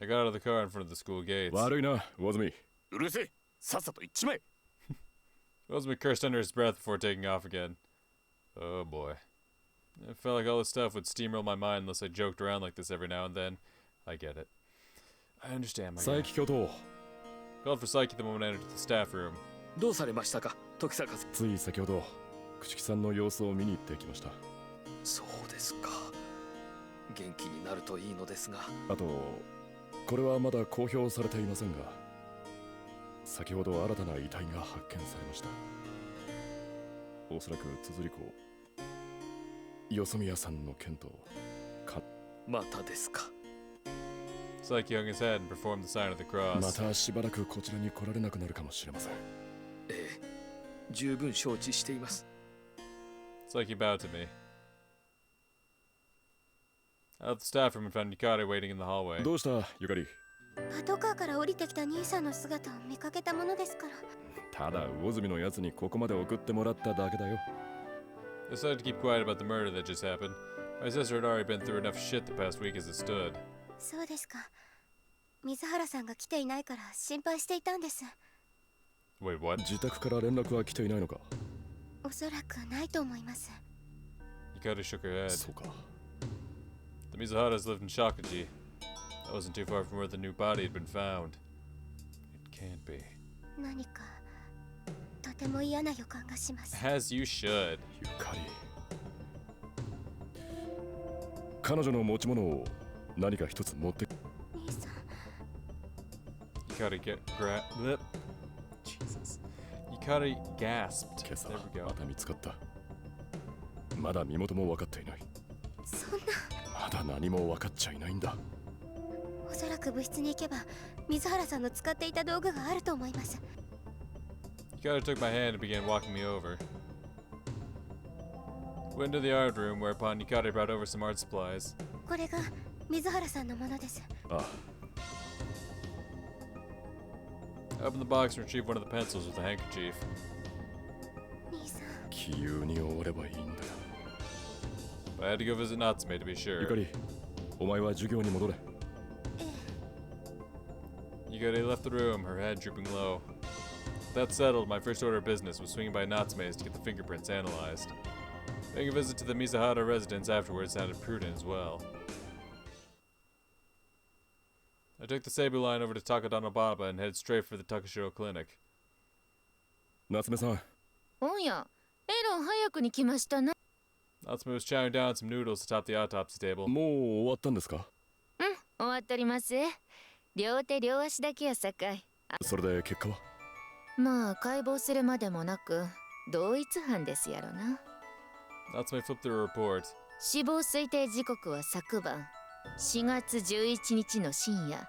I got out of the car in front of the school gates. 悪いな、魚住。うるせえ、さっさと行っちまえ。Rosemy cursed under his breath before taking off again. Oh boy. It felt like all this stuff would steamroll my mind unless I joked around like this every now and then. I get it. I understand, my guy. 佐伯教頭。Called for Psyche the moment I entered the staff room. どうされましたか、時坂さん。つい先ほど、朽木さんの様子を見に行ってきました。そうですか。元気になるといいのですが。あと、これはまだ公表されていませんが、先ほど新たな遺体が発見されました。おそらく綴り子、よそ宮さんの件とか。またですか。Psyche hung his head and performed the sign of the cross. またしばらくこちらに来られなくなるかもしれません。ええ、十分承知しています。Psyche bowed to me. I left the staff room and found Yukari waiting in the hallway. どうしたゆかり。パトカーから降りてきた兄さんの姿を見かけたものですから。ただ魚住のやつにここまで送ってもらっただけだよ。I decided to keep quiet about the murder that just happened. My sister had already been through enough shit the past week as it stood. そうですか。水原さんが来ていないから心配していたんです。Wait, what? 自宅から連絡は来ていないのか。おそらくないと思います。Yukari shook her head. そうか。The Mizuharas lived in Shakuji. That wasn't too far from where the new body had been found. It can't be. 何かとても嫌な予感がします。As you should. ゆかり。彼女の持ち物を何か一つ持って。兄さん。Yukari Jesus. Yukari gasped. 今朝 There we go. また見つかった。まだ身元も分かっていない。そんな。まだ何も分かっちゃいないんだ。おそらく部室に行けば水原さんの使っていた道具があると思います。Yukari took my hand and began walking me over. Went to the art room, whereupon Yukari brought over some art supplies. これが水原さんのものです。ああ。I opened the box and retrieved one of the pencils with a handkerchief. 兄さん。気憂に終わればいいんだよ。But I had to go visit Natsume to be sure. ゆかり、お前は授業に戻れ。Yukari left the room, her head drooping low. That settled, my first order of business was swinging by Natsume's to get the fingerprints analyzed. Paying a visit to the Mizuhara residence afterwards sounded prudent as well. I took the Seibu line over to Takadano Baba and headed straight for the Takashiro Clinic. 夏目さん。おや、えらい早くに来ましたな。Natsume was chowing down some noodles atop the autopsy table. もう終わったんですか。うん、終わっとります。両手両足だけやさかい。それで結果は。まあ解剖するまでもなく同一犯ですやろな。Natsume flipped through a report. 死亡推定時刻は昨晩4月11日の深夜。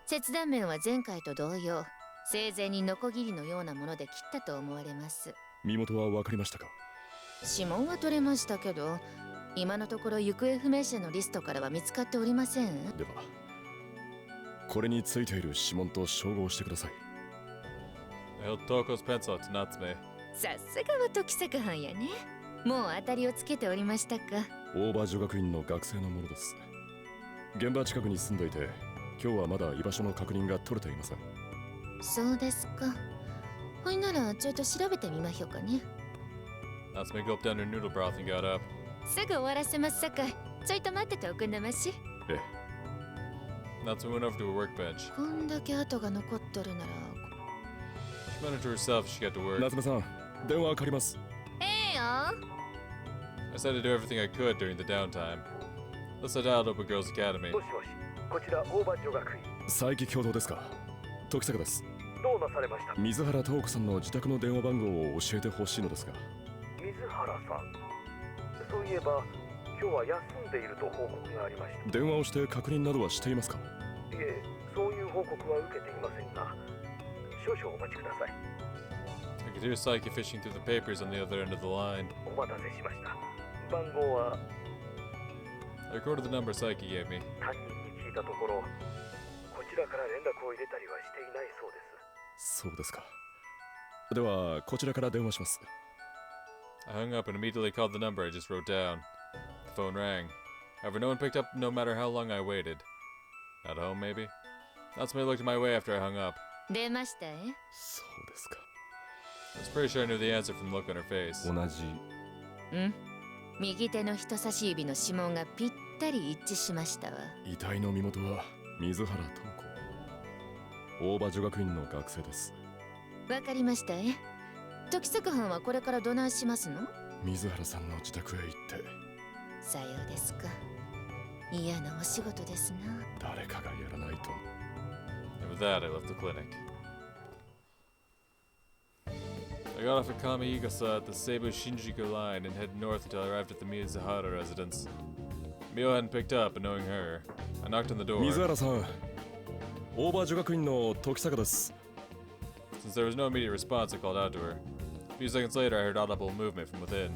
切断面は前回と同様、生前にノコギリのようなもので切ったと思われます。身元は分かりましたか。指紋は取れましたけど、今のところ行方不明者のリストからは見つかっておりません。では、これについている指紋と照合してください。I held Toko's pencil out to Natsume. さすがは時坂藩やね。もう当たりをつけておりましたか。大場女学院の学生のものです。現場近くに住んでいて、今日はまだ居場所の確認が取れていません。そうですか。ほいならちょっと調べてみましょうかね。Natsume gulped down her noodle broth and got up. すぐ終わらせますさかい。ちょいと待ってておくんなまし。ええ。Natsume went over to her workbench. こんだけ跡が残っとるなら。She muttered to herself as she got to work. 夏目さん、電話借ります。ええよ。I decided to do everything I could during the downtime. Thus I dialed Open Girls Academy. もしもし、こちら大場女学院。佐伯共同ですか。時坂です。どうなされました。水原東子さんの自宅の電話番号を教えてほしいのですが。水原さん。そういえば、今日は休んでいると報告がありました。電話をして確認などはしていますか。いえ、そういう報告は受けていませんが、少々お待ちください。I could hear Psyche fishing through the papers on the other end of the line. お待たせしました。番号は I recorded the number Psyche gave me. 担任に聞いたところ、こちらから連絡を入れたりはしていないそうです。そうですか。では、こちらから電話します。I hung up and immediately called the number I just wrote down. The phone rang. However, no one picked up no matter how long I waited. At home, maybe? That's when I looked my way after I hung up. 出ましたえ。そうですか。 I was pretty sure I knew the answer from the look on her face. 同じ。右手の人差し指の指紋がぴったり一致しましたわ。遺体の身元は水原東子。大場女学院の学生です。わかりましたえ。時作班はこれからどないしますの？水原さんの自宅へ行って。さようですか。嫌なお仕事ですな。誰かがやらないと。And with that, I left the clinic. I got off at Kamiigasa at the Seibu Shinjuku line and headed north until I arrived at the Miyazahara residence. Mio hadn't picked up, and knowing her, I knocked on the door. 水原さん、大場女学院の時坂です。 Since there was no immediate response, I called out to her. A few seconds later, I heard audible movement from within.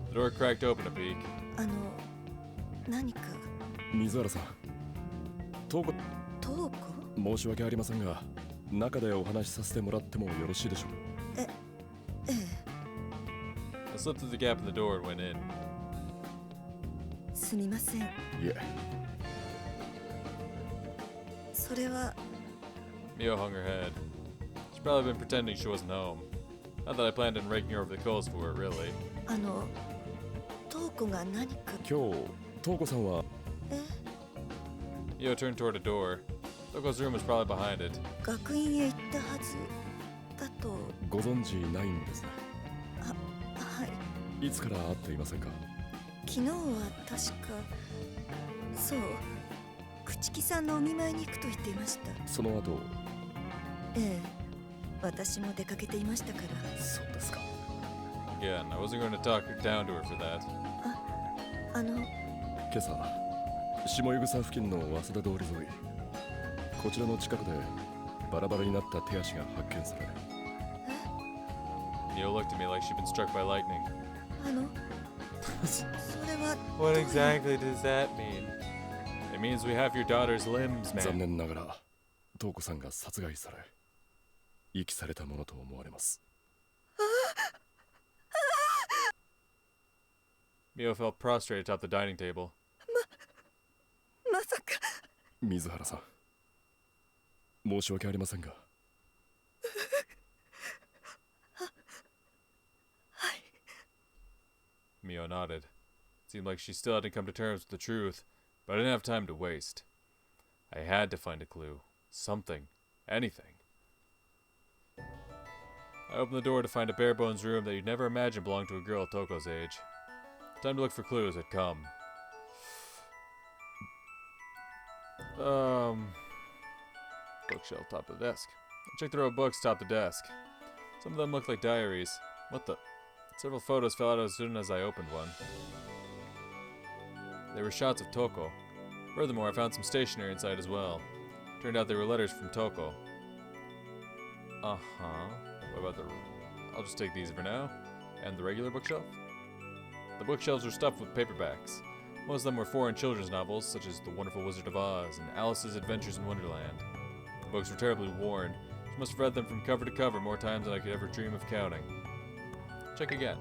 The door cracked open a peek. 何か。水原さん、東子。東子？申し訳ありませんが、中でお話しさせてもらってもよろしいでしょう。ええ。I slipped through the gap in the door and went in. すみません。いえ。それは。Mio hung her head. She'd probably been pretending she wasn't home. Not that I planned on raking over the coals for her, really. 東子が何か。今日、東子さんは。Mio turned toward a door. Toko's room was probably behind it. 学院へ行ったはずだと。ご存知ないんですね。はい。いつから会っていませんか？昨日は確か。そう。朽木さんのお見舞いに行くと言っていました。その後。ええ。私も出かけていましたから。そうですか。Again, I wasn't going to talk down to her for that. 今朝、下湯草付近の早稲田通り沿い、こちらの近くでバラバラになった手足が発見され。Mio looked at me like she'd been struck by lightning. それは。What exactly does that mean? It means we have your daughter's limbs, man. 残念ながら、東子さんが殺害され、遺棄されたものと思われます。Mio fell prostrate atop the dining table. まさか。水原さん、申し訳ありませんが。はい。Mio nodded. It seemed like she still hadn't come to terms with the truth, but I didn't have time to waste. I had to find a clue. Something. Anything. I opened the door to find a bare-bones room that you'd never imagine belonged to a girl Toko's age. Time to look for clues had come. Bookshelf top of the desk. I checked the row of books top the desk. Some of them looked like diaries. What the? Several photos fell out as soon as I opened one. They were shots of Toko. Furthermore, I found some stationery inside as well. Turned out they were letters from Toko. Uh-huh. What about the... I'll just take these for now. And the regular bookshelf? The bookshelves were stuffed with paperbacks. Most of them were foreign children's novels, such as The Wonderful Wizard of Oz and Alice's Adventures in Wonderland. The books were terribly worn. She must have read them from cover to cover more times than I could ever dream of counting. Check again.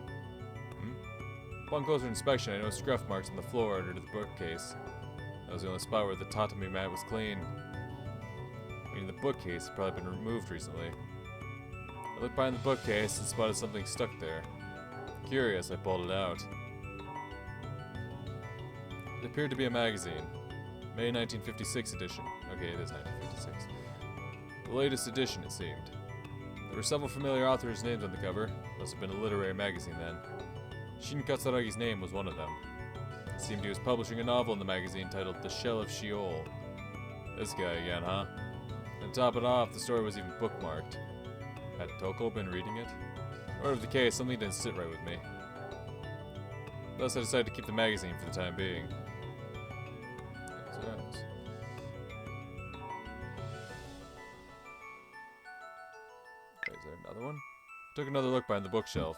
Upon closer inspection, I noticed scruff marks on the floor under the bookcase. That was the only spot where the tatami mat was clean. Meaning the bookcase had probably been removed recently. I looked behind the bookcase and spotted something stuck there. Curious, I pulled it out. It appeared to be a magazine. May 1956 edition. Okay, it is 1956. The latest edition, it seemed. There were several familiar authors' names on the cover. Must have been a literary magazine then. Shin Katsuragi's name was one of them. It seemed he was publishing a novel in the magazine titled The Shell of Sheol. This guy again, huh? And to top it off, the story was even bookmarked. Had Toko been reading it? Whatever the case, something didn't sit right with me. Thus, I decided to keep the magazine for the time being. Okay, is there another one? Took another look behind the bookshelf.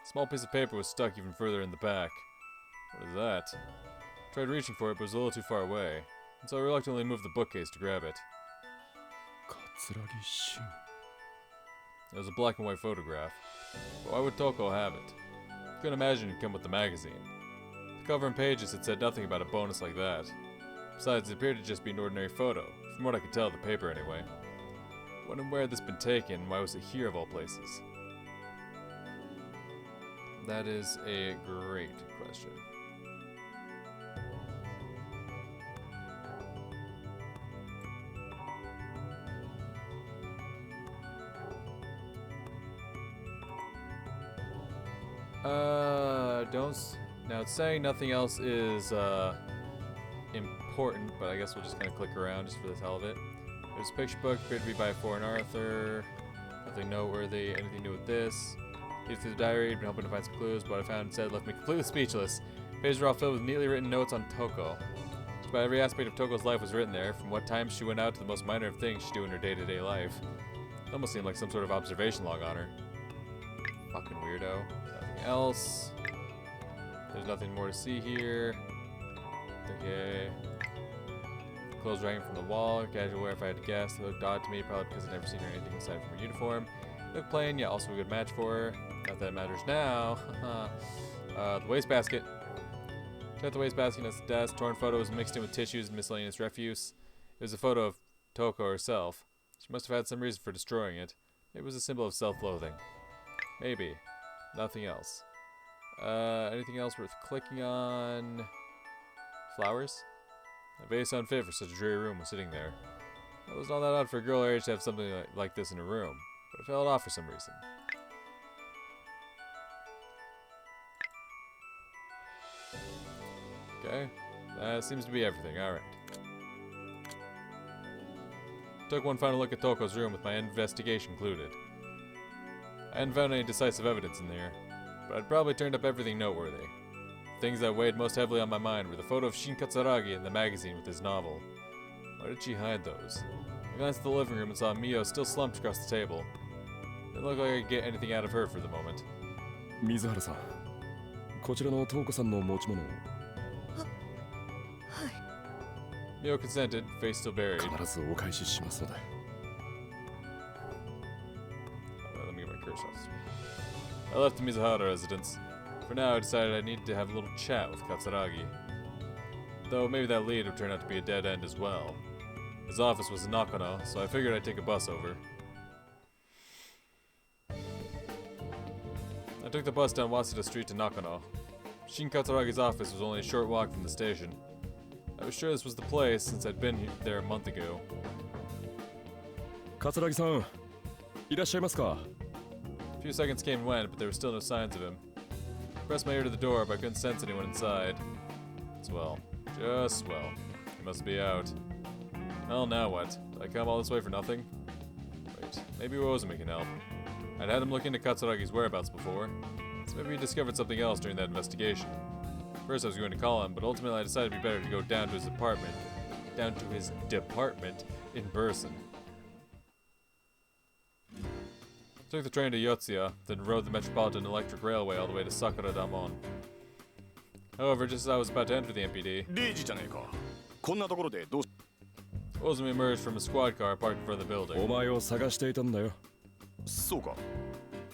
A small piece of paper was stuck even further in the back. What is that? Tried reaching for it, but was a little too far away, and so I reluctantly moved the bookcase to grab it. Katsuragi Shin. It was a black and white photograph. But why would Toko have it? Couldn't imagine it'd come with the magazine. The cover and pages had said nothing about a bonus like that. Besides, it appeared to just be an ordinary photo, From what I could tell of the paper anyway. When and where had this been taken? Why was it here of all places? That is a great question. Now it's saying nothing else is important, but I guess we'll just kind of click around just for the hell of it. There's a picture book, appeared to be by a foreign author. Nothing noteworthy. Anything new with this? Read through the diary, been hoping to find some clues, but what I found instead left me completely speechless. Pages were all filled with neatly written notes on Toko. Just about every aspect of Toko's life was written there, from what time she went out to the most minor of things she'd do in her day-to-day life. It almost seemed like some sort of observation log on her. Fucking weirdo. Nothing else. There's nothing more to see here. Okay. Clothes hanging from the wall, casual wear if I had to guess. They looked odd to me, probably because I'd never seen her anything aside from her uniform. Looked plain, yet also a good match for her. Not that it matters now. The wastebasket. Checked the wastebasket next to the desk. Torn photos mixed in with tissues and miscellaneous refuse. It was a photo of Toko herself. She must have had some reason for destroying it. It was a symbol of self-loathing. Maybe. Nothing else. Anything else worth clicking on? Flowers? A vase unfit for such a dreary room was sitting there. It wasn't all that odd for a girl her age to have something like this in her room, but it fell off for some reason. Okay, that seems to be everything, alright. Took one final look at Toko's room with my investigation concluded. I hadn't found any decisive evidence in there, but I'd probably turned up everything noteworthy. Things that weighed most heavily on my mind were the photo of Shin Katsuragi in the magazine with his novel. Why did she hide those? I glanced at the living room and saw Mio still slumped across the table. Didn't look like I could get anything out of her for the moment. 水原さん、こちらのトウコさんの持ち物を。Mio consented, face still buried. 必ずお返ししますので。Let me get my curse off. I left the Mizuhara residence. For now, I decided I needed to have a little chat with Katsuragi. Though maybe that lead would turn out to be a dead end as well. His office was in Nakano, so I figured I'd take a bus over. I took the bus down Waseda Street to Nakano. Shin Katsuragi's office was only a short walk from the station. I was sure this was the place since I'd been there a month ago. 桂木さん、いらっしゃいますか? A few seconds came and went, but there were still no signs of him. I pressed my ear to the door, but I couldn't sense anyone inside. Swell. Just swell. He must be out. Well, now what? Did I come all this way for nothing? Wait, maybe Uozumi can help. I'd had him look into Katsuragi's whereabouts before, so maybe he discovered something else during that investigation. First I was going to call him, but ultimately I decided it'd be better to go down to his department in person. Took the train to Yotsuya, then rode the Metropolitan Electric Railway all the way to Sakura Damon. However, just as I was about to enter the MPD, Ozumi emerged from a squad car parked in front of the building. お前を探していたんだよ。そうか。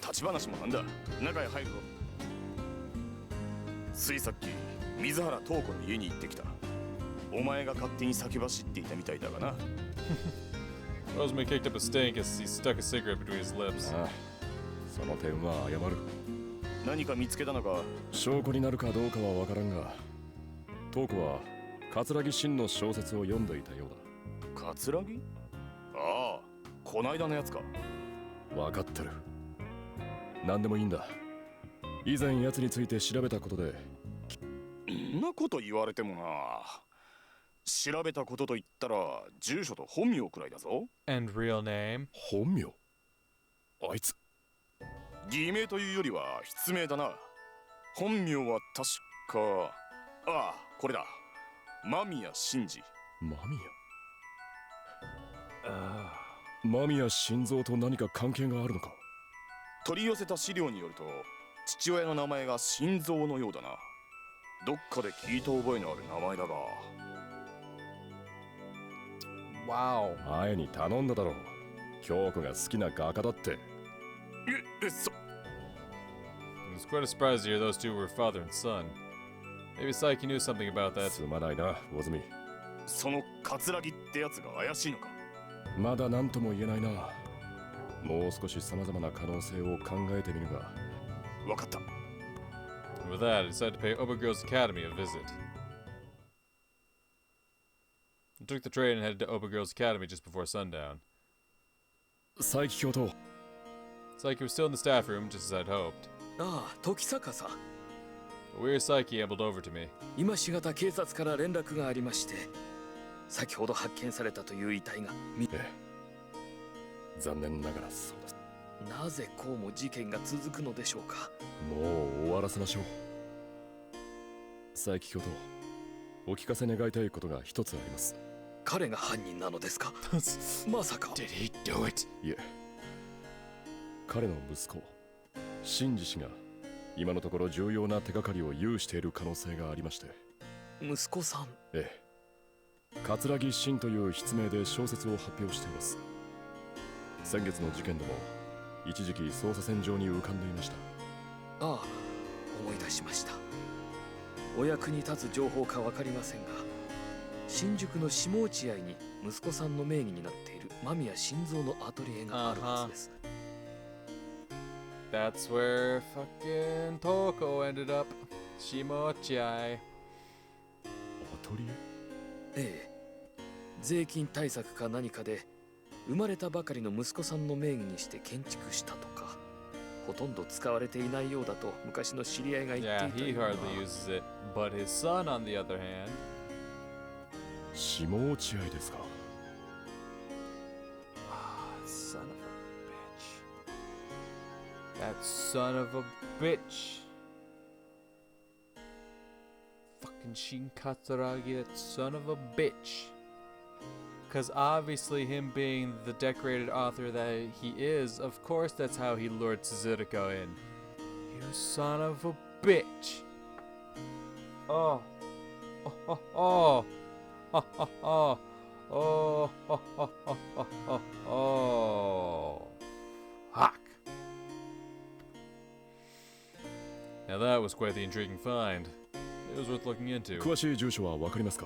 立ち話もなんだ。中へ入るぞ。ついさっき水原塔子の家に行ってきた。お前が勝手に先走っていたみたいだがな。Ozumi kicked up a stink as he stuck a cigarette between his lips. ああ、その点は謝る。何か見つけたのか。証拠になるかどうかはわからんが、塔子は桂木真の小説を読んでいたようだ。桂木？ああ、こないだのやつか。わかってる。何でもいいんだ。以前奴について調べたことで。んなこと言われてもな。調べたことと言ったら住所と本名くらいだぞ。And real name? 本名？あいつ。偽名というよりは筆名だな。本名は確か。ああ、これだ。間宮真司。間宮？間宮心臓と何か関係があるのか？取り寄せた資料によると父親の名前が心臓のようだな。どっかで聞いた覚えのある名前だが。Wow. 前に頼んだだろう。京子が好きな画家だって。It was quite a surprise to hear those two were father and son. Maybe Saiki knew something about that. すまないな、大住。その葛城ってやつが怪しいのか？まだ何とも言えないな。もう少し様々な可能性を考えてみるが。わかった。 With that, I decided to pay Obergirl's Academy a visit. I took the train and headed to Obergirl's Academy just before sundown. 佐伯教頭。 Psyche was still in the staff room, just as I'd hoped. ああ、時坂さん。 A weird Psyche ambled over to me. 今しがた警察から連絡がありまして、先ほど発見されたという遺体が残念ながらそうです。なぜこうも事件が続くのでしょうか。もう終わらせましょう。佐伯教頭、お聞かせ願いたいことが一つあります。彼が犯人なのですか？まさか。 Did he do it? いえ、彼の息子真治氏が今のところ重要な手がかりを有している可能性がありまして。息子さん。ええ、葛城真という筆名で小説を発表しています。先月の事件でも一時期捜査線上に浮かんでいました。ああ、思い出しました。お役に立つ情報か分かりませんが、新宿の下落合に息子さんの名義になっている間宮心臓のアトリエがあるはずです。That's where fucking Toko ended up. Shimochiai. アトリエ？ええ、税金対策か何かで生まれたばかりの息子さんの名義にして建築したとか、ほとんど使われていないようだと昔の知り合いが言って Yeah, いた he ような。 hardly uses it. But his son, on the other hand. 下落合ですか。Son of a bitch. That son of a bitch. Fucking Shin Katsuragi, that son of a bitch. Because obviously, him being the decorated author that he is, of course that's how he lured Suzuko in. You son of a bitch. Oh. Oh, oh, oh. Oh, oh, oh. Oh, oh, oh, oh, oh, oh, oh. Fuck. Now that was quite the intriguing find. It was worth looking into. 詳しい住所はわかりますか？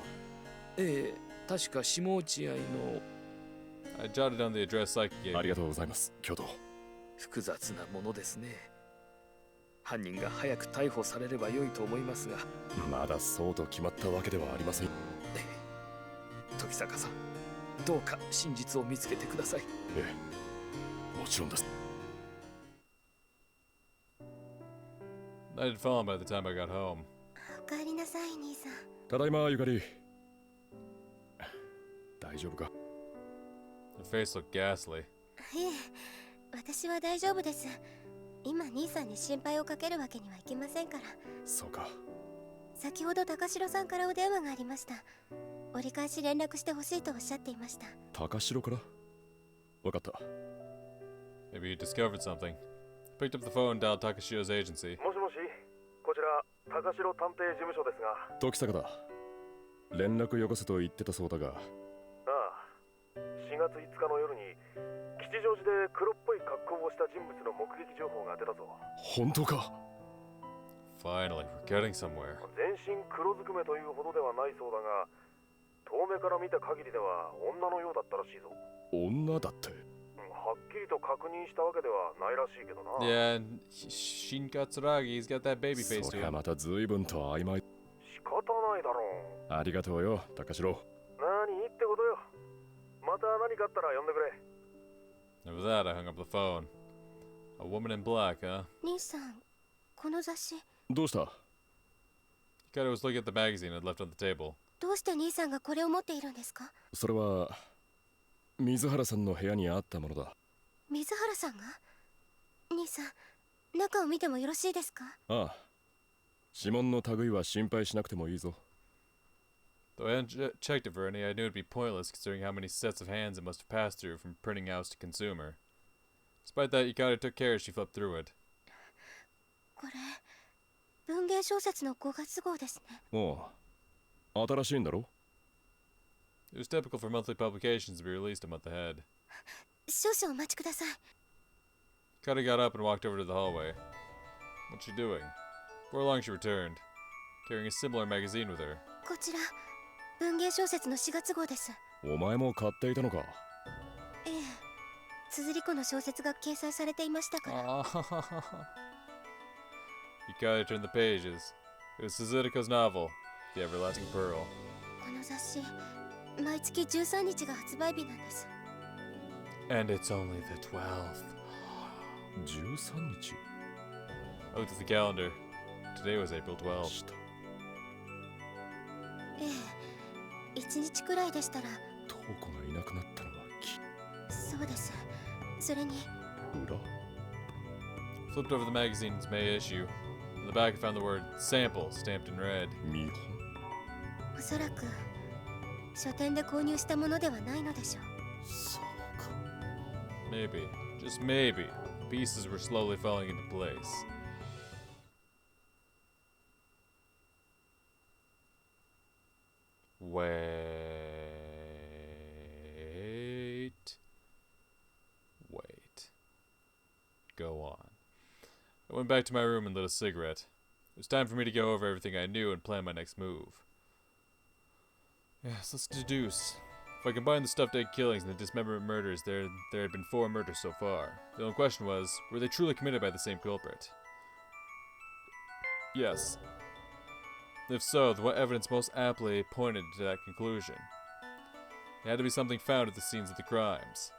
ええ、確か下落合の。 I jotted down the address Psyche gave あり me. がとうございます、教頭。複雑なものですね。犯人が早く逮捕されれば良いと思いますが。まだそうと決まったわけではありません。ええ、時坂さん、どうか真実を見つけてください。ええ、もちろんです。 Night had fallen by the time I got home. おかえりなさい兄さん。ただいまゆかり。大丈夫か？ Her face looked ghastly. いえ、私は大丈夫です。今兄さんに心配をかけるわけにはいきませんから。そうか。先ほど高城さんからお電話がありました。折り返し連絡してほしいとおっしゃっていました。高城から？わかった。 Maybe you discovered something. Picked up the phone and dialed Takashio's agency. もしもし、こちら高城探偵事務所ですが。時坂だ。連絡よこせと言ってたそうだが。ああ、4月5日の夜に吉祥寺で黒っぽい格好をした人物の目撃情報が出たぞ。本当か？ Finally, we're getting somewhere. 全身黒ずくめというほどではないそうだが、遠目から見た限りでは女のようだったらしいぞ。女だって。はっきりと確認したわけではないらしいけどな。Yeah, and Shin Katsuragi, he's got that baby face そ to りゃ him. また随分と曖昧。仕方ないだろう。ありがとうよ、高城。何ってことよ。また何かあったら呼んでくれ。 And with that, I hung up the phone. A woman in black, huh? 兄さん、この雑誌、どうした？ Hikaru was looking at the magazine I'd left on the table. どうして兄さんがこれを持っているんですか？それは水原さんの部屋にあったものだ。水原さんが？兄さん、中を見てもよろしいですか？ああ、指紋の類は心配しなくてもいいぞ。 Though I hadn't checked it for any, I knew it'd be pointless considering how many sets of hands it must have passed through from printing house to consumer. Despite that, Hikaru took care as she flipped through it. これ、文芸小説の5月号ですね。おう、新しいんだろ？ It was typical for monthly publications to be released a month ahead. 少々お待ちください。Hikaru got up and walked over to the hallway. What's she doing? Before long, she returned, carrying a similar magazine with her. こちら、文芸小説の4月号です。お前も買っていたのか。ええ、綴り子の小説が掲載されていましたから。You gotta turn the pages. It was Suzuruko's novel, The Everlasting Pearl. この雑誌、毎月13日が発売日なんです。And it's only the 12th. 13日。 I looked at the calendar. Today was April 12th. ええ、1日くらいでしたら。トウコがいなくなったのはそうです。それに裏。 Flipped over the magazine's May issue. On the back I found the word sample stamped in red. 見本。おそらく書店で購入したものではないのでしょう。そうか。 Maybe, just maybe, pieces were slowly falling into place. Wait. Go on. I went back to my room and lit a cigarette. It was time for me to go over everything I knew and plan my next move. Yes, let's deduce. If I combine the stuffed egg killings and the dismemberment murders, there had been 4 murders so far. The only question was, were they truly committed by the same culprit? Yes. If so, then what evidence most aptly pointed to that conclusion? There had to be something found at the scenes of the crimes.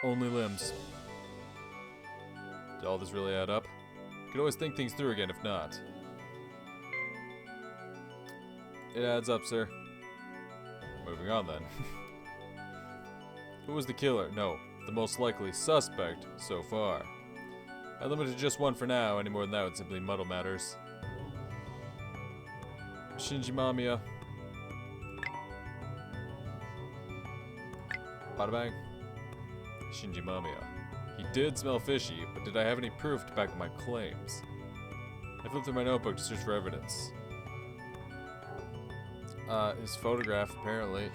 Only limbs. Did all this really add up? Could always think things through again if not. It adds up, sir. Moving on then. Who was the killer? No, the most likely suspect so far. I limited to just one for now, any more than that would simply muddle matters. Shinji Mamiya. Bada bang. Shinji Mamiya. He did smell fishy, but did I have any proof to back up my claims? I flipped through my notebook to search for evidence. His photograph, apparently.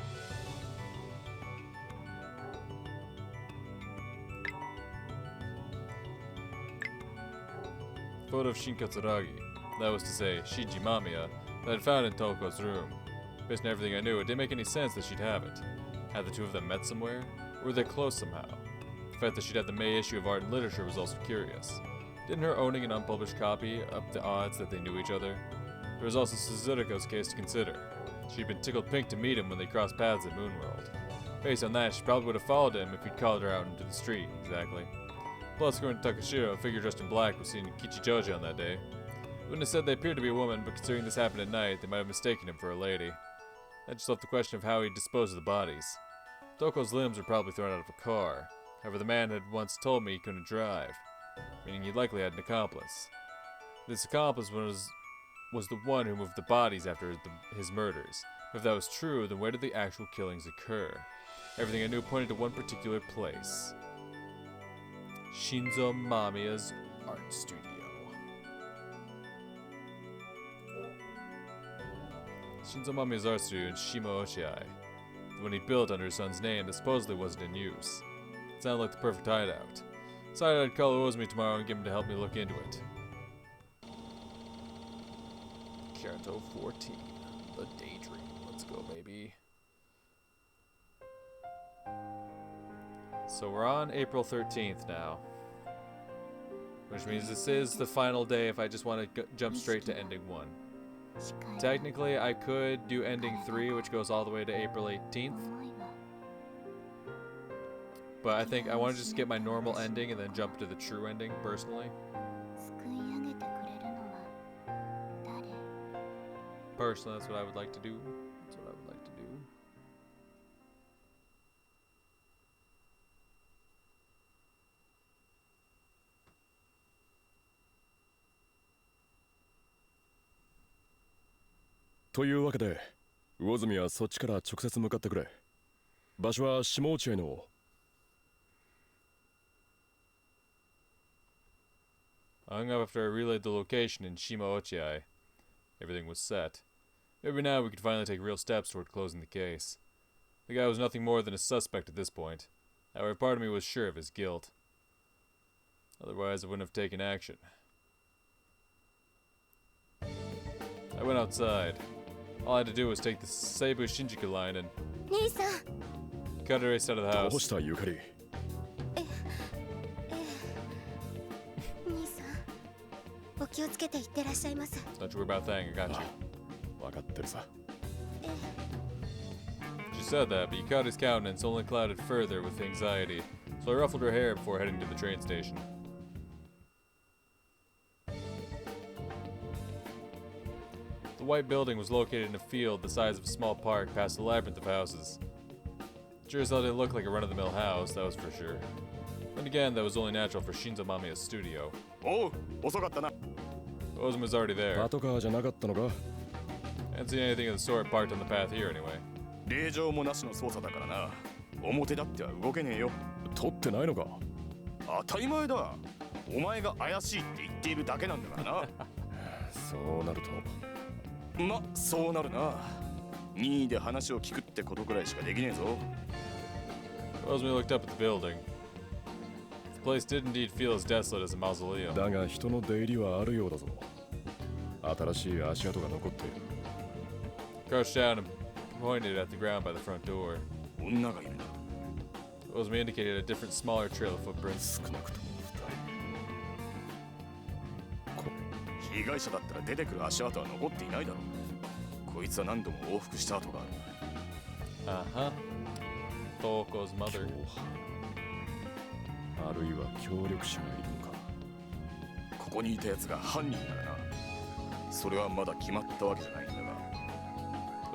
Photo of Shin Katsuragi. That was to say, Shinji Mamiya, that I'd found in Toko's room. Based on everything I knew, it didn't make any sense that she'd have it. Had the two of them met somewhere? Or were they close somehow? The fact that she'd had the May issue of Art and Literature was also curious. Didn't her owning an unpublished copy up the odds that they knew each other? There was also Suzuruko's case to consider. She'd been tickled pink to meet him when they crossed paths at Moonworld. Based on that, she probably would have followed him if he'd called her out into the street, exactly. Plus, according to Takashiro, a figure dressed in black was seen in Kichijoji on that day. Wouldn't have said they appeared to be a woman, but considering this happened at night, they might have mistaken him for a lady. That just left the question of how he'd dispose of the bodies. Toko's limbs were probably thrown out of a car. However, the man had once told me he couldn't drive, meaning he likely had an accomplice. This accomplice was the one who moved the bodies after his murders. If that was true, then where did the actual killings occur? Everything I knew pointed to one particular place. Shinzo Mamiya's art studio. Shinzo Mamiya's art studio in Shima Oshiai. The one he built under his son's name that supposedly wasn't in use. It sounded like the perfect hideout. Decided I'd call Ozumi tomorrow and get him to help me look into it. Kanto 14. The Daydream. Let's go, baby. So we're on April 13th now. Which means this is the final day if I just want to jump straight to ending 1. Technically, I could do ending 3, which goes all the way to April 18th. But I think I want to just get my normal ending and then jump to the true ending, personally. Personally, that's what I would like to do. That's what I would like to do.というわけで、魚住はそっちから直接向かってくれ。場所は下落合の。I hung up after I relayed the location in Shima Ochiai. Everything was set. Maybe now we could finally take real steps toward closing the case. The guy was nothing more than a suspect at this point. However, part of me was sure of his guilt. Otherwise, I wouldn't have taken action. I went outside. All I had to do was take the Seibu Shinjuku line and 兄さん cut a race out of the どう house. したゆかり。兄さんお気をつけていってらっしゃいます。 Don't you worry about that, I got you. 分かってるさ。 She said that, but Yukari's countenance only clouded further with anxiety, so I ruffled her hair before heading to the train station. The white building was located in a field the size of a small park past a labyrinth of houses. Sure as hell didn't look like a run-of-the-mill house, that was for sure. Then again, that was only natural for Shinzo Mamiya's studio. おう、遅かったな。 Ozumi was already there. パトカーじゃなかったのか。 Hadn't seen anything of the sort parked on the path here anyway. 令状もなしの捜査だからな。表だっては動けねえよ。取ってないのか。当たり前だ。お前が怪しいって言っているだけなんだからな。そうなると。ま、そうなるな。任意で話を聞くってことくらいしかできねえぞ。Ozumi looked up at the building. The place did indeed feel as desolate as a mausoleum. だが人の出入りはあるようだぞ。新しい足跡が残っている。Crouched down and pointed at the ground by the front door. 女がいるな。 Ozumi indicated a different, smaller trail of footprints. 少なくとも被害者だったら出てくる足跡は残っていないだろう。こいつは何度も往復した跡がある。Uh-huh. Toko's mother. あるいは協力者がいるのか。ここにいたやつが犯人ならな。それはまだ決まったわけじゃないんだが。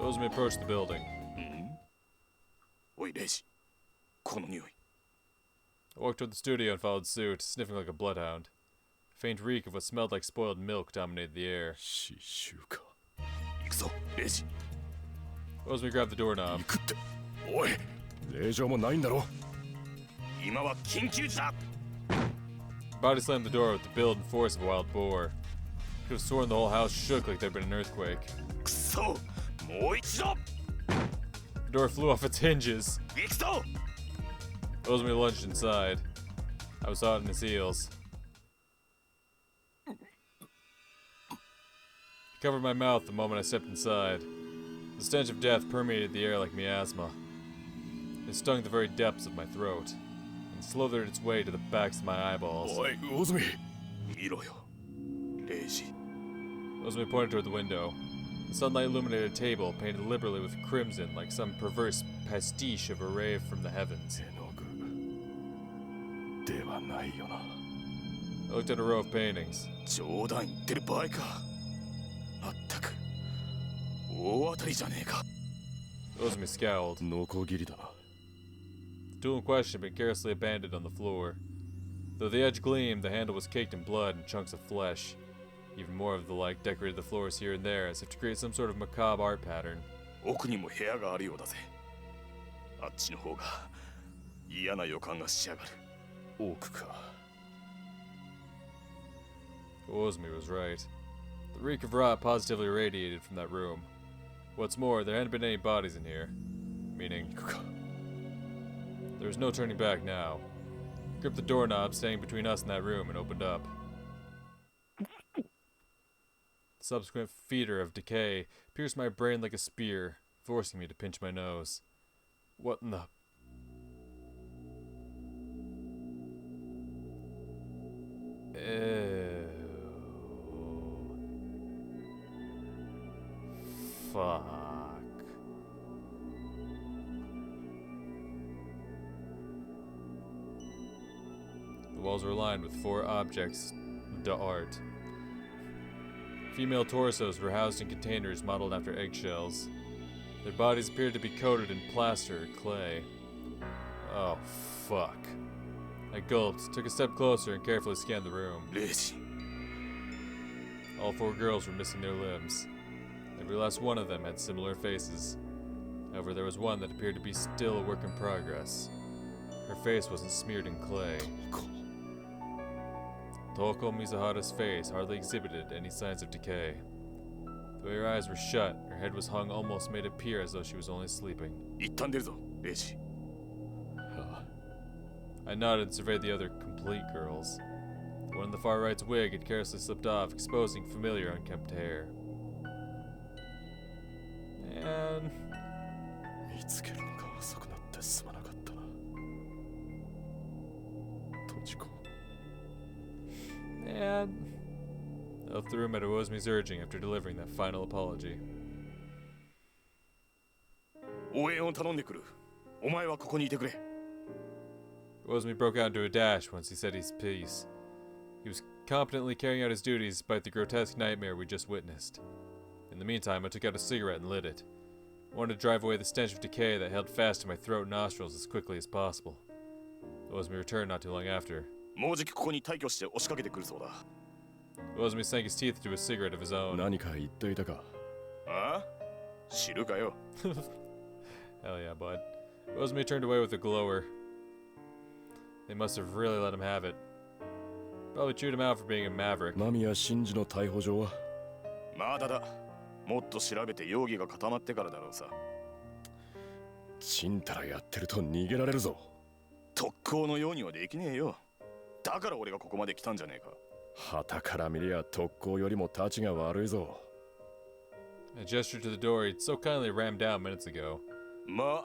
Ozumi approached the building. おい、レイジ。この匂い。I walked toward the studio and followed suit, sniffing like a bloodhound. A faint reek of what smelled like spoiled milk dominated the air. 刺繍か。行くぞ、レイジ。 Ozumi grabbed the doorknob. 行くって。おい、令状もないんだろ。今は緊急時だ。 Body slammed the door with the build and force of a wild boar. Could have sworn the whole house shook like there'd been an earthquake. くそ、もう一度。 The door flew off its hinges. 行くぞ。 Ozumi lunged inside. I was hot in his heels. I covered my mouth the moment I stepped inside. The stench of death permeated the air like miasma. It stung the very depths of my throat, and slithered its way to the backs of my eyeballs. おい、大住。見ろよ、レイジ。 Ozumi pointed toward the window. The sunlight illuminated a table painted liberally with crimson like some perverse pastiche of a ray from the heavens. 絵の具ではないよな。 I looked at a row of paintings. 冗談言ってる場合か。まったく大当たりじゃねえか。 Ozumi scowled. ノコギリだな。 The tool in question had been carelessly abandoned on the floor. Though the edge gleamed, the handle was caked in blood and chunks of flesh. Even more of the like decorated the floors here and there, as if to create some sort of macabre art pattern. 奥にも部屋があるようだぜ。あっちの方が嫌な予感がしやがる。奥か。Ozumi was right. The reek of rot positively radiated from that room. What's more, there hadn't been any bodies in here. Meaning, there was no turning back now. I gripped the doorknob standing between us and that room and opened up. The subsequent feeder of decay pierced my brain like a spear, forcing me to pinch my nose. What in the... Ew. Fuck. The walls were lined with 4 objects d'art. Female torsos were housed in containers modeled after eggshells. Their bodies appeared to be coated in plaster or clay. Oh, fuck. I gulped, took a step closer, and carefully scanned the room. レイジ。 All 4 girls were missing their limbs. Every last one of them had similar faces. However, there was one that appeared to be still a work in progress. Her face wasn't smeared in clay. Toko Mizuhara's face hardly exhibited any signs of decay. The way her eyes were shut, her head was hung almost made it appear as though she was only sleeping. 一旦出るぞ、レイジ。 I nodded and surveyed the other complete girls. The one in the far right's wig had carelessly slipped off, exposing familiar unkempt hair. Man. 見つけるのが遅くなってすまなかったな。トチコ。Man. I left the room at Ozmi's urging after delivering that final apology. 応援を頼んでくる。お前はここにいてくれ。Ozmi broke out into a dash once he said his piece. He was competently carrying out his duties despite the grotesque nightmare we just witnessed. In the meantime, I took out a cigarette and lit it. I wanted to drive away the stench of decay that held fast in my throat and nostrils as quickly as possible. Ozmi returned not too long after. もうじきここに退去して押しかけてくるそうだ。Ozmi sank his teeth into a cigarette of his own. 何か言っていたか。ああ？知るかよ。Hell yeah, bud. Ozmi turned away with a glower. They must have really let him have it. Probably chewed him out for being a maverick. 間宮真司の逮捕状は？まだだ。もっと調べて容疑が固まってからだろうさ。ちんたらやってると逃げられるぞ。特攻のようにはできねえよ。だから俺がここまで来たんじゃねえか。旗から見りゃ特攻よりもタチが悪いぞ。A gesture to the door he'd so kindly rammed down minutes ago. まあ、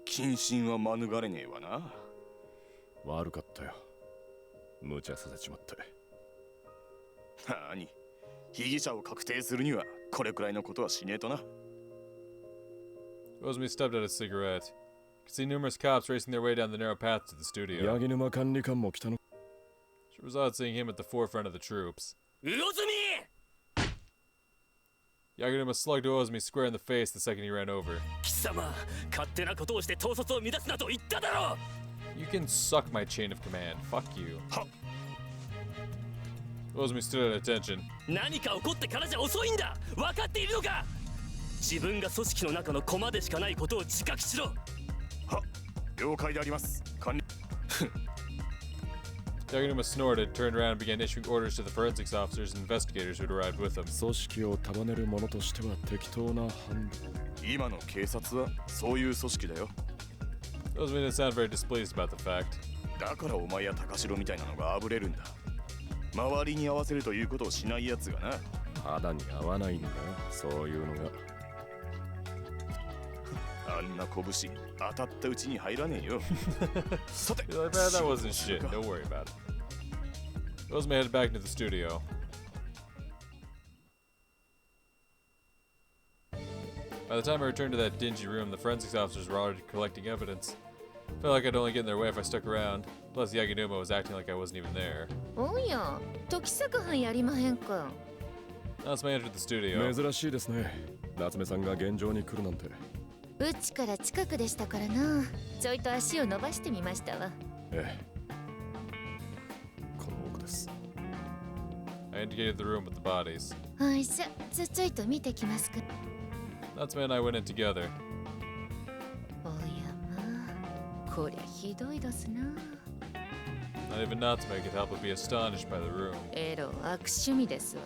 謹慎は免れねえわな。悪かったよ。無茶させちまって。なに、被疑者を確定するにはこれくらいのことはしねえとな。Ozmi stubbed at a cigarette. Could see numerous cops racing their way down the narrow path to the studio. 八木沼管理官も来たの。Sure was odd seeing him at the forefront of the troops. 魚住 Yaginuma slugged Ozmi square in the face the second he ran over. 貴様、勝手なことをして統率を乱すなと言っただろう。 You can suck my chain of command. Fuck you. Ozmi stood at attention. 何か起こってからじゃ遅いんだ。分かっているのか。自分が組織の中の駒でしかないことを自覚しろ。は、了解であります。管理。Yaginuma snorted, turned around and began issuing orders to the forensics officers and investigators who had arrived with him. 組織を束ねる者としては適当な判断。今の警察はそういう組織だよ。Ozmi didn't sound very displeased about the fact. だからお前や高城みたいなのがあぶれるんだ。周りに合わせるということをしないやつがな。肌に合わないんだよ、そういうのが。あんな拳当たったうちに入らねえよ。さて、 You're like, man, that wasn't shit. Don't worry about it. Ozmi headed back into the studio. By the time I returned to that dingy room, the forensics officers were already collecting evidence. Felt like I'd only get in their way if I stuck around. Plus, Yaginuma was acting like I wasn't even there. おや、時作班やりまへんか。Natsume entered the studio. 珍しいですね。夏目さんが現場に来るなんて。うちから近くでしたからな。ちょいと足を伸ばしてみましたわ。ええ。この奥です。I indicated the room with the bodies. はい、じゃ、ちょいと見てきますか。Natsume and I went in together. おやまあ、こりゃひどいですな。Not even Natsume could help but be astonished by the room. エロ、悪趣味ですわ。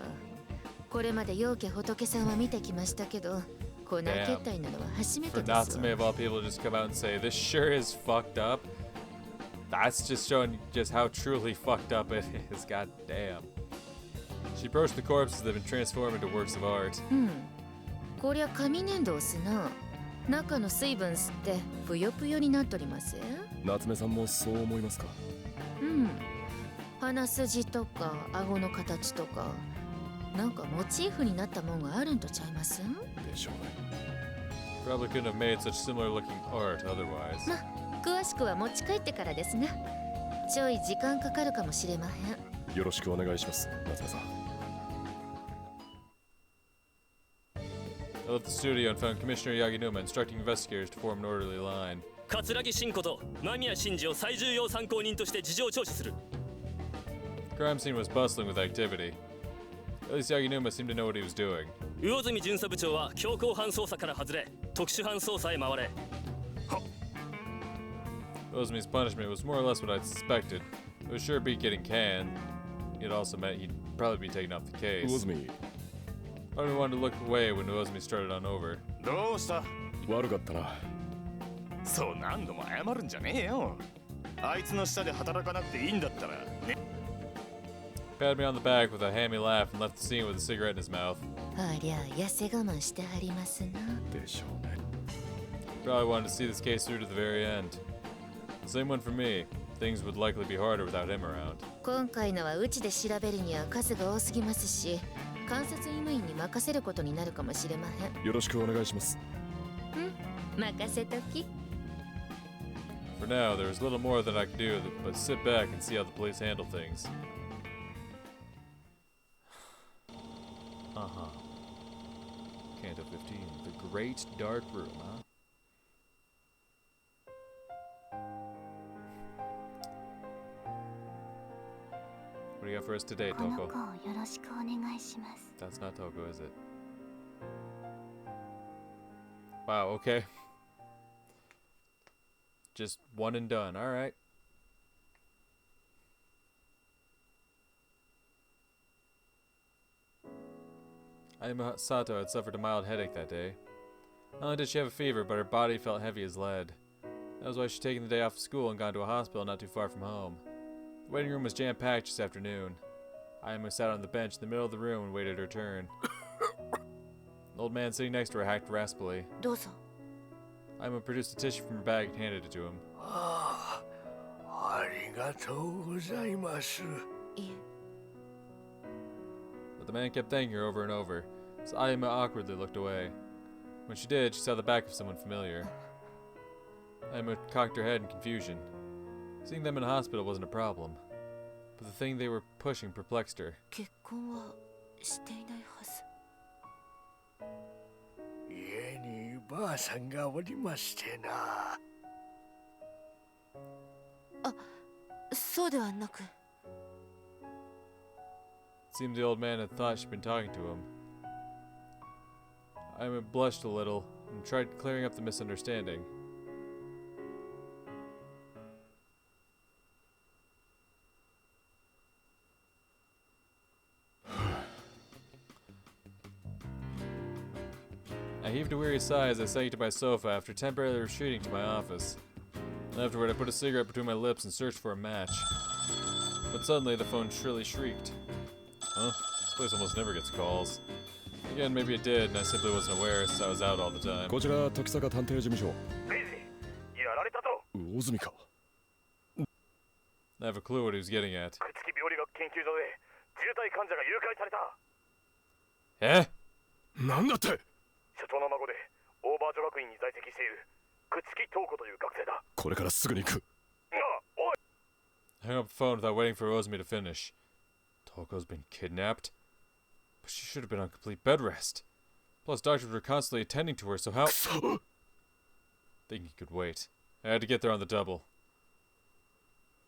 これまで陽家仏さんは見てきましたけど、こんな決体なのは初め For てですわ。 Natsume of all people to just come out and say, this sure is fucked up. That's just showing just how truly fucked up it is. God damn. She approached the corpses that have been transformed into works of art. うん。こりゃ紙粘土をすな。中の水分吸ってぷよぷよになっとりません？夏目さんもそう思いますか？うん。鼻筋とか顎の形とか、なんかモチーフになったもんがあるんとちゃいます？でしょうね。Probably couldn't have made such similar looking art otherwise. ま、詳しくは持ち帰ってからですが、ちょい時間かかるかもしれまへん。よろしくお願いします、夏目さん。I left the studio and found Commissioner Yaginuma instructing investigators to form an orderly line. 桂木真子と間宮真司を最重要参考人として事情聴取する。 The crime scene was bustling with activity. At least Yaginuma seemed to know what he was doing. 魚住巡査部長は強行犯捜査から外れ、特殊犯捜査へ回れ。 Ozmi's punishment was more or less what I'd suspected. It would sure be getting canned. It also meant he'd probably be taken off the case. 魚住、 I only wanted to look away when Ozmi started on over. どうした？悪かったな。そう何度も謝るんじゃねえよ。あいつの下で働かなくていいんだったらね。patted me on the back with a hammy laugh and left the scene with a cigarette in his mouth. ありゃ痩せ我慢してはりますな。でしょうね。 Probably wanted to see this case through to the very end. Same one for me. Things would likely be harder without him around. 今回のはうちで調べるには数が多すぎますし、監察医務員に任せることになるかもしれまへん。よろしくお願いします。任せとき。 For now, there was little more that I could do but sit back and see how the police handle things. Canto 15, the Great Dark Room, huh? What do you got for us today, この子 Toko? をよろしくお願いします。 That's not Toko, is it? Wow, okay. Just one and done, alright. Ayama Sato had suffered a mild headache that day. Not only did she have a fever, but her body felt heavy as lead. That was why she'd taken the day off of school and gone to a hospital not too far from home. The waiting room was jam-packed this afternoon. Ayama sat on the bench in the middle of the room and waited her turn. An old man sitting next to her hacked raspily. どうぞ。 Ayama produced a tissue from her bag and handed it to him. ああ、ありがとうございます。いえ、 But the man kept thanking her over and over, so Ayama awkwardly looked away. When she did, she saw the back of someone familiar. Ayama cocked her head in confusion. Seeing them in a hospital wasn't a problem, but the thing they were pushing perplexed her. 結婚はしていないはず。家にばあさんがおりましてな。そうではなく。 It seemed the old man had thought she'd been talking to him. Ayama blushed a little and tried clearing up the misunderstanding. I heaved a weary sigh as I sank to my sofa after temporarily retreating to my office. Afterward, I put a cigarette between my lips and searched for a match. But suddenly, the phone shrilly shrieked. Huh? This place almost never gets calls. Again, maybe it did, and I simply wasn't aware since I was out all the time. こちら時坂探偵事務所。レイジ、やられたと。魚住か。 I have a clue what he was getting at. 朽木病理学研究所で重体患者が誘拐された。 Eh? なんだって。所長の孫でオーバー女学院に在籍している朽木東子という学生だ。これからすぐに行く。おい。 I hung up the phone without waiting for Ozumi to finish. Toko's been kidnapped? But she should have been on complete bed rest. Plus, doctors were constantly attending to her, so how— Thinking he could wait. I had to get there on the double.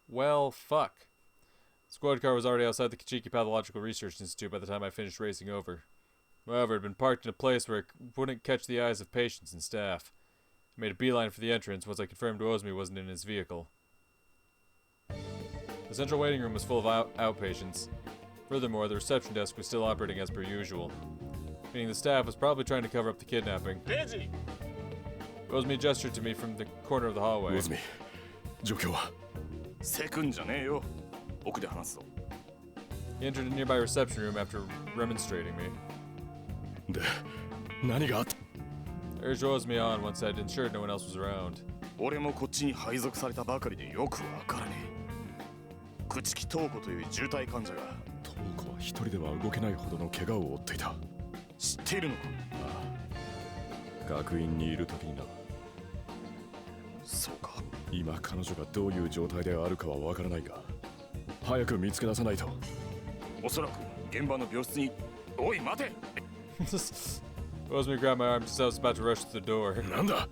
Well, fuck. The squad car was already outside the Kichiki Pathological Research Institute by the time I finished racing over. However, it had been parked in a place where it wouldn't catch the eyes of patients and staff. I made a beeline for the entrance once I confirmed Ozumi wasn't in his vehicle. The central waiting room was full of outpatients. Furthermore, the reception desk was still operating as per usual, meaning the staff was probably trying to cover up the kidnapping. Reiji! Ozumi gestured to me from the corner of the hallway. 魚住、状況は。せくんじゃねえよ。奥で話すぞ。 He entered a nearby reception room after remonstrating me. で、何があった。 I urged Ozumi on once I'd ensured no one else was around. 俺もこっちに配属されたばかりでよくわからねえ。朽木東子という重体患者が。東子は一人では動けないほどの怪我を負っていた。知っているのか。学院にいる時にな。そうか。今彼女がどういう状態であるかはわからないが、早く見つけ出さないと。おそらく現場の病室に。おい待て。Ozumi grabbed my arm just as I was about to rush to the door. なんだ。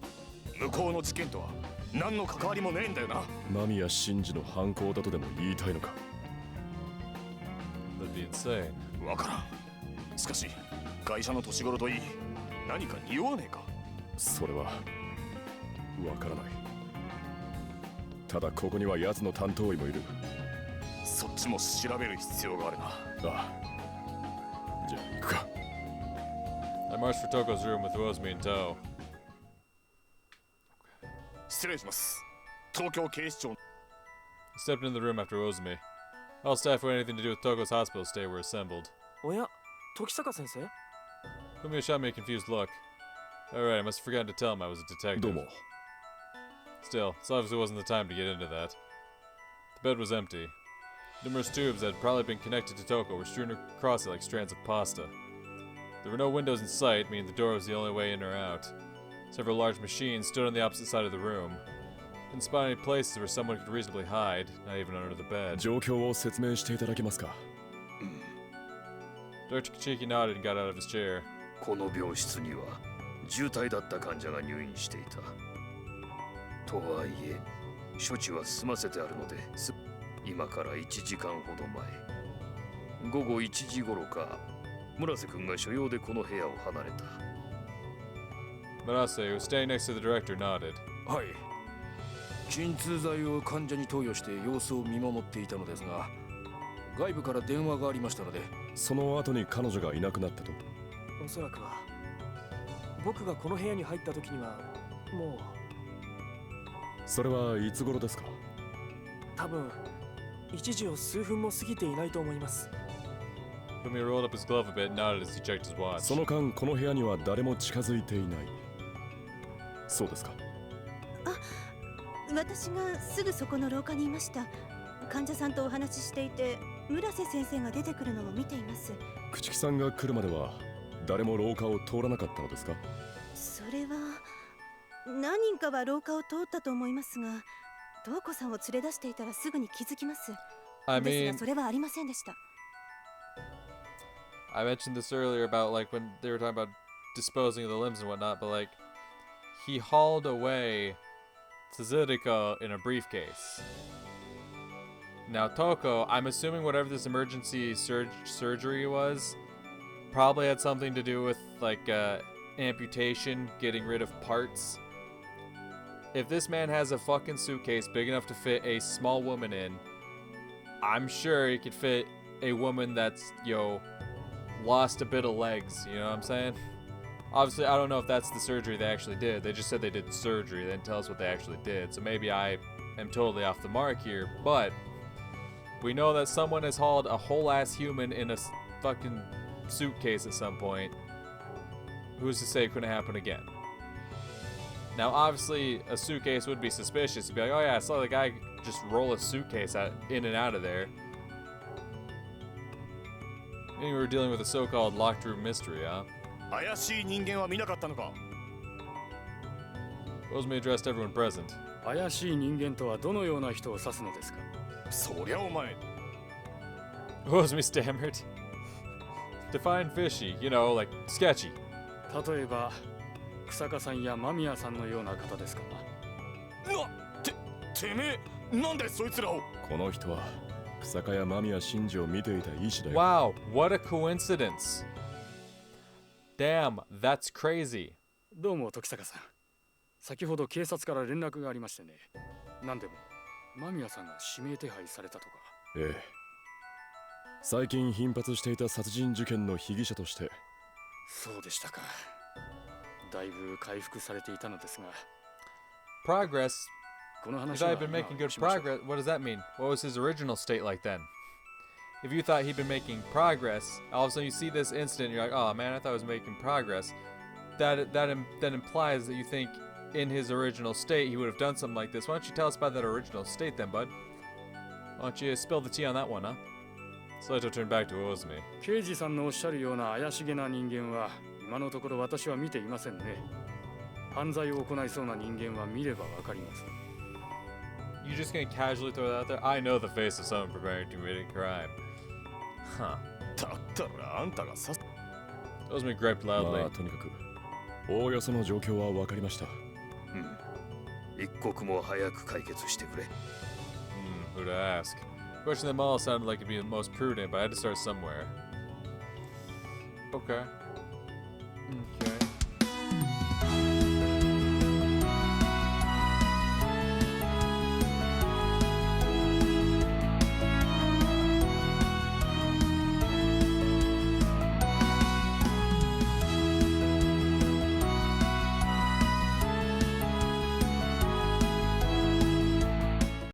向こうの事件とは何の関わりもねえんだよな。間宮真司の犯行だとでも言いたいのか。That'd be insane. わからん。しかし会社の年頃といい何か匂わねえか。それはわからない。ただここには奴の担当医もいる。そっちも調べる必要があるな。ああ。じゃあ行くか。I marched for Toko's room with Ozumi in tow. 失礼します。東京警視庁。 He stepped into the room after Ozumi. All staff who had anything to do with Toko's hospital stay were assembled. おや、時坂先生 Fumio shot me a confused look. Alright, I must have forgotten to tell him I was a detective. どうも。 Still, this obviously wasn't the time to get into that. The bed was empty. Numerous tubes that had probably been connected to Toko were strewn across it like strands of pasta. There were no windows in sight, meaning the door was the only way in or out. Several large machines stood on the opposite side of the room. Didn't spot any places where someone could reasonably hide, not even under the bed. 状況を説明していただけますか。Dr. Kichiki nodded and got out of his chair. この病室には重体だった患者が入院していた。とはいえ、処置は済ませてあるので、今から1時間ほど前、午後1時頃か、村瀬君が所用でこの部屋を離れた。Marase, who was standing next to the director, nodded. はい。鎮痛剤を患者に投与して様子を見守っていたのですが、外部から電話がありましたので、その後に彼女がいなくなったと。おそらくは僕がこの部屋に入った時にはもうそれはいつ頃ですか。多分1時を数分も過ぎていないと思います。 Fumio rolled up his glove a bit and nodded as he checked his watch. その間この部屋には誰も近づいていない。そうですか。私がすぐそこの廊下にいました。患者さんとお話ししていて、村瀬先生が出てくるのを見ています。朽木さんが来るまでは誰も廊下を通らなかったのですか。それは何人かは廊下を通ったと思いますが、瞳子さんを連れ出していたらすぐに気づきます。ですがそれはありませんでした。I mentioned this earlier about like when they were talking about disposing of the limbs and whatnot, but like he hauled away Tazuriko in a briefcase. Now Toko, I'm assuming whatever this emergency surgery was, probably had something to do with like amputation, getting rid of parts. If this man has a fucking suitcase big enough to fit a small woman in, I'm sure he could fit a woman that's, lost a bit of legs, you know what I'm saying? Obviously, I don't know if that's the surgery they actually did. They just said they did surgery. They didn't tell us what they actually did. So maybe I am totally off the mark here. But we know that someone has hauled a whole-ass human in a fucking suitcase at some point. Who's to say it couldn't happen again? Now, obviously, a suitcase would be suspicious. You'd be like, oh yeah, I saw the guy just roll a suitcase in and out of there. Maybe we were dealing with a so-called locked room mystery, huh? 怪しい人間は見なかったのか。 Rosemi addressed everyone present. 怪しい人間とはどのような人を指すのですか。そりゃお前。 Rosemi stammered. Define fishy, like sketchy. 例えば、草加さんや間宮さんのような方ですか。うわ、てめえ、なんでそいつらを。この人は草加や間宮真司を見ていた医師だよ。Wow, what a coincidence. Damn, that's crazy. どうも時坂さん。先ほど警察から連絡がありましてね。なんでも間宮さんが指名手配されたとか。ええ。最近頻発していた殺人事件の被疑者として。そうでしたか。だいぶ回復されていたのですが。Progress? この話 If は I've been making good progress, what does that mean? What was his original state like then? If you thought he'd been making progress, all of a sudden you see this incident, you're like, oh man, I thought I was making progress. That implies that you think in his original state he would have done something like this. Why don't you tell us about that original state then, bud? Why don't you spill the tea on that one, huh? Saito turned back to Ozumi. 刑事さんのおっしゃるような怪しげな人間は今のところ私は見ていませんね。犯罪を行いそうな人間は見ればわかります。You just gonna casually throw that out there? I know the face of someone preparing to commit a crime. Huh. だったらあんたがさ。Ozumi griped loudly. まあとにかくおおよその状況はわかりました。一刻も早く解決してくれ。Who to ask? Questioning them all sounded like it'd be the most prudent, but I had to start somewhere. Okay.